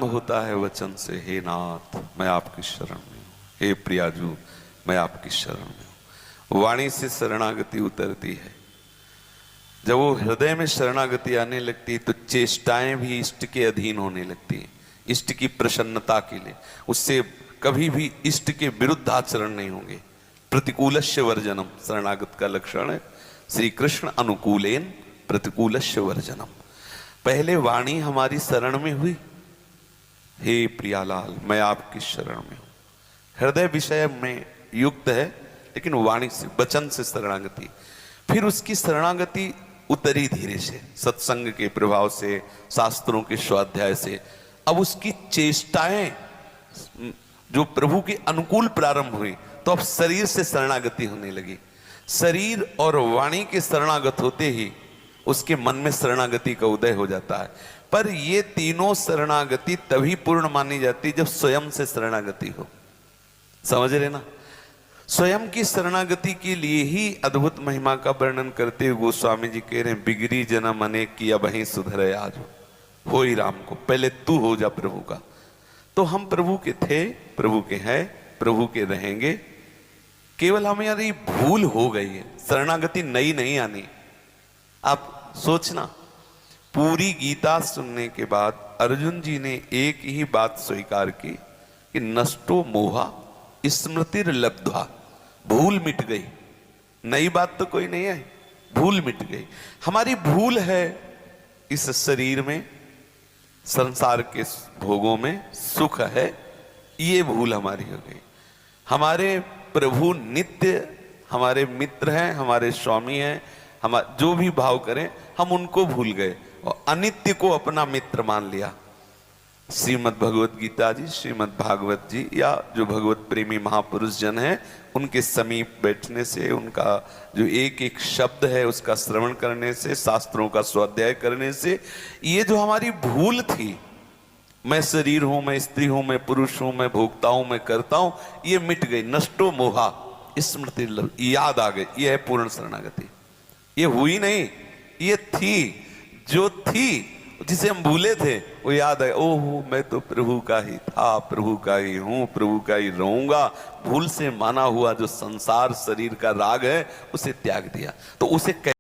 होता है वचन से, हे नाथ मैं आपकी शरण में हूं, हे प्रियाजू मैं आपकी शरण में हूं। वाणी से शरणागति उतरती है। जब वो हृदय में शरणागति आने लगती है तो चेष्टाएं भी इष्ट के अधीन होने लगती हैं, इष्ट की प्रसन्नता के लिए। उससे कभी भी इष्ट के विरुद्ध आचरण नहीं होंगे। प्रतिकूलस्य वर्जनम शरणागत का लक्षण है। श्री कृष्ण अनुकूलेन प्रतिकूलस्य वर्जनम। पहले वाणी हमारी शरण में हुई, हे प्रियालाल मैं आपकी शरण में हूं। हृदय विषय में युक्त है, लेकिन वाणी से, वचन से शरणागति। फिर उसकी शरणागति उतरी धीरे से, सत्संग के प्रभाव से, शास्त्रों के स्वाध्याय से। अब उसकी चेष्टाएं जो प्रभु के अनुकूल प्रारंभ हुई, तो अब शरीर से शरणागति होने लगी। शरीर और वाणी के शरणागत होते ही उसके मन में शरणागति का उदय हो जाता है। पर ये तीनों शरणागति तभी पूर्ण मानी जाती जब स्वयं से शरणागति हो। समझ रहे ना? स्वयं की शरणागति के लिए ही अद्भुत महिमा का वर्णन करते हुए गोस्वामी जी कह रहे हैं, बिगड़ी जन्म अनेक किया वहीं सुधरे आज हो ही राम को। पहले तू हो जा प्रभु का। तो हम प्रभु के थे, प्रभु के हैं, प्रभु के रहेंगे। केवल हमारी भूल हो गई है, शरणागति नई नहीं आनी। आप सोचना, पूरी गीता सुनने के बाद अर्जुन जी ने एक ही बात स्वीकार की कि नष्टो मोहा स्मृतिर लब्ध्वा। भूल मिट गई, नई बात तो कोई नहीं आई, भूल मिट गई। हमारी भूल है इस शरीर में, संसार के भोगों में सुख है, ये भूल हमारी हो गई। हमारे प्रभु नित्य हमारे मित्र हैं, हमारे स्वामी हैं, हम जो भी भाव करें हम उनको भूल गए और अनित्य को अपना मित्र मान लिया। श्रीमद् भगवत गीता जी, श्रीमद् भागवत जी या जो भगवत प्रेमी महापुरुष जन हैं, उनके समीप बैठने से, उनका जो एक एक शब्द है उसका श्रवण करने से, शास्त्रों का स्वाध्याय करने से, ये जो हमारी भूल थी, मैं शरीर हूं, मैं स्त्री हूं, मैं पुरुष हूं, मैं भोगता हूं, मैं करता हूं, ये मिट गई। नष्टो मोहा स्मृति, याद आ गई। ये है पूर्ण शरणागति। ये हुई नहीं, ये थी, जो थी जिसे हम भूले थे वो याद है। ओहो मैं तो प्रभु का ही था, प्रभु का ही हूं, प्रभु का ही रहूंगा। भूल से माना हुआ जो संसार शरीर का राग है उसे त्याग दिया। तो उसे